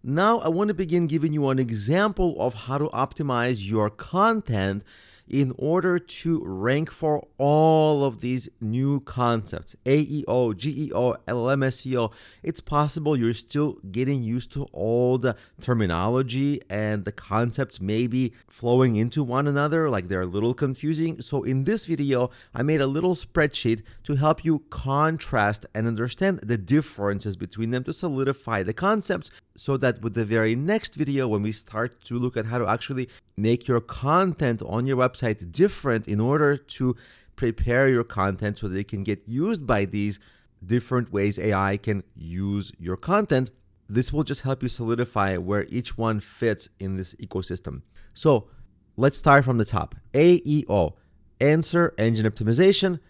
Now I want to begin giving you an example of how to optimize your content in order to rank for all of these new concepts, AEO, GEO, LLM SEO. It's possible you're still getting used to all the terminology and the concepts may be flowing into one another, like they're a little confusing. So in this video, I made a little spreadsheet to help you contrast and understand the differences between them to solidify the concepts, so that with the very next video, when we start to look at how to actually make your content on your website different in order to prepare your content so that it can get used by these different ways AI can use your content, this will just help you solidify where each one fits in this ecosystem. So let's start from the top. AEO, Answer Engine Optimization.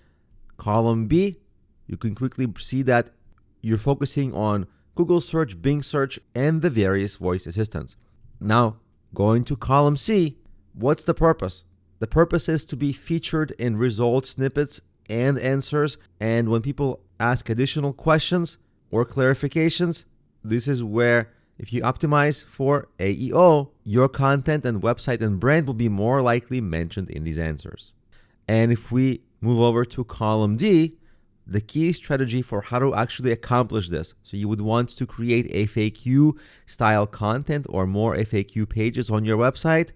Column B, you can quickly see that you're focusing on Google search, Bing search, and the various voice assistants. Now, going to column C, what's the purpose? The purpose is to be featured in result snippets and answers. And when people ask additional questions or clarifications, this is where, if you optimize for AEO, your content and website and brand will be more likely mentioned in these answers. And if we move over to column D, the key strategy for how to actually accomplish this. So you would want to create FAQ style content or more FAQ pages on your website.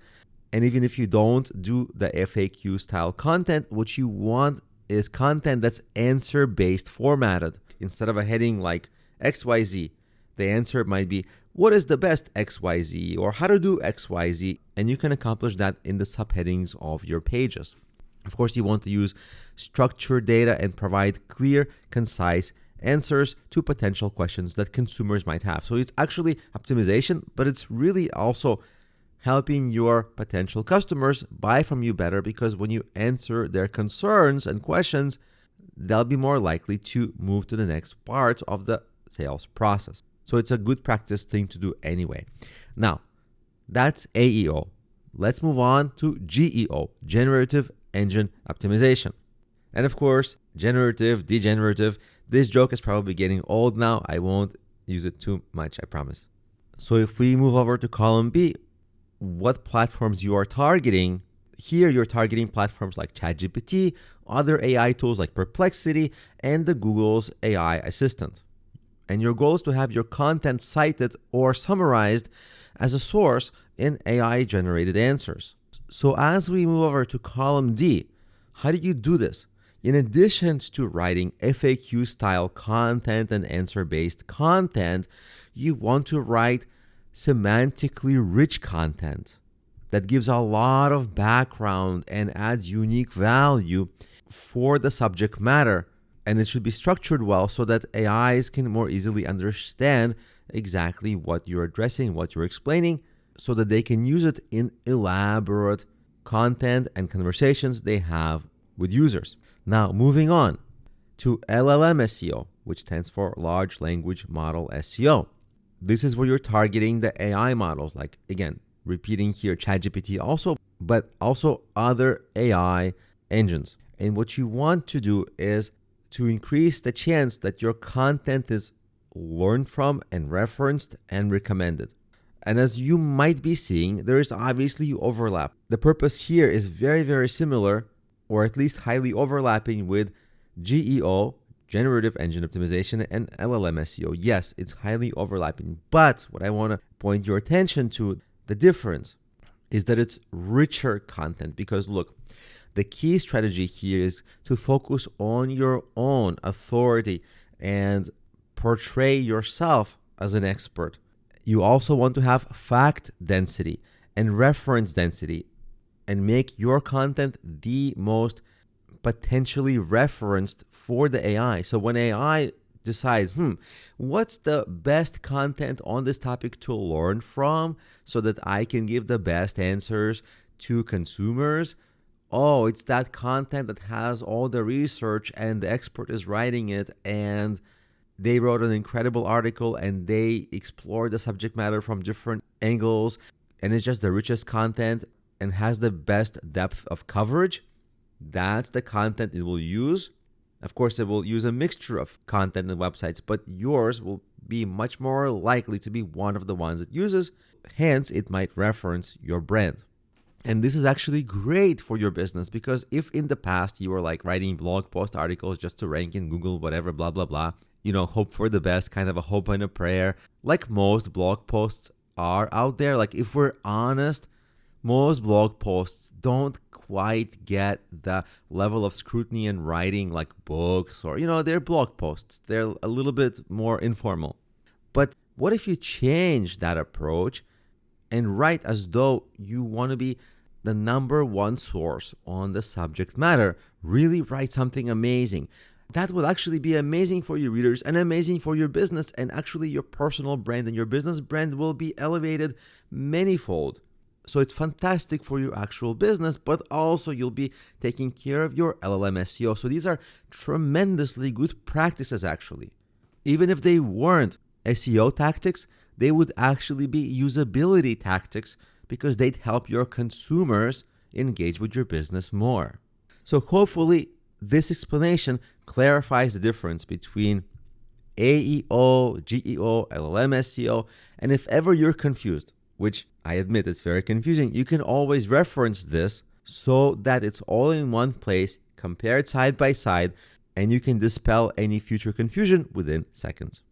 And even if you don't do the FAQ style content, what you want is content that's answer based formatted. Instead of a heading like XYZ, the answer might be, what is the best XYZ, or how to do XYZ? And you can accomplish that in the subheadings of your pages. Of course, you want to use structured data and provide clear, concise answers to potential questions that consumers might have. So it's actually optimization, but it's really also helping your potential customers buy from you better, because when you answer their concerns and questions, they'll be more likely to move to the next part of the sales process. So it's a good practice thing to do anyway. Now, that's AEO. Let's move on to GEO, Generative Engine Optimization. And of course, generative, degenerative. This joke is probably getting old now. I won't use it too much, I promise. So if we move over to column B, what platforms you are targeting. Here you're targeting platforms like ChatGPT, other AI tools like Perplexity, and the Google's AI assistant. And your goal is to have your content cited or summarized as a source in AI-generated answers. So as we move over to column D, how do you do this? In addition to writing FAQ-style content and answer-based content, you want to write semantically rich content that gives a lot of background and adds unique value for the subject matter. And it should be structured well so that AIs can more easily understand exactly what you're addressing, what you're explaining, so that they can use it in elaborate content and conversations they have with users. Now, moving on to LLM SEO, which stands for Large Language Model SEO. This is where you're targeting the AI models, like, again, repeating here, ChatGPT also, but also other AI engines. And what you want to do is to increase the chance that your content is learned from and referenced and recommended. And as you might be seeing, there is obviously overlap. The purpose here is very, very similar, or at least highly overlapping with GEO, Generative Engine Optimization, and LLM SEO. Yes, it's highly overlapping. But what I want to point your attention to, the difference, is that it's richer content. Because look, the key strategy here is to focus on your own authority and portray yourself as an expert. You also want to have fact density and reference density and make your content the most potentially referenced for the AI. So when AI decides, what's the best content on this topic to learn from so that I can give the best answers to consumers? Oh, it's that content that has all the research and the expert is writing it, and they wrote an incredible article and they explored the subject matter from different angles, and it's just the richest content and has the best depth of coverage. That's the content it will use Of course, it will use a mixture of content and websites, but yours will be much more likely to be one of the ones it uses. Hence, it might reference your brand. And this is actually great for your business, because if in the past you were like writing blog post articles just to rank in Google, whatever, blah, blah, blah, hope for the best, kind of a hope and a prayer, like most blog posts are out there. Like, if we're honest, most blog posts don't quite get the level of scrutiny and writing like books, or, they're blog posts. They're a little bit more informal. But what if you change that approach and write as though you want to be the number one source on the subject matter? Really write something amazing. That will actually be amazing for your readers and amazing for your business, and actually your personal brand and your business brand will be elevated manifold. So it's fantastic for your actual business, but also you'll be taking care of your LLM SEO. So these are tremendously good practices, actually. Even if they weren't SEO tactics, they would actually be usability tactics, because they'd help your consumers engage with your business more. So hopefully this explanation clarifies the difference between AEO, GEO, LLM SEO, and if ever you're confused, which I admit it's very confusing, you can always reference this so that it's all in one place, compared side by side, and you can dispel any future confusion within seconds.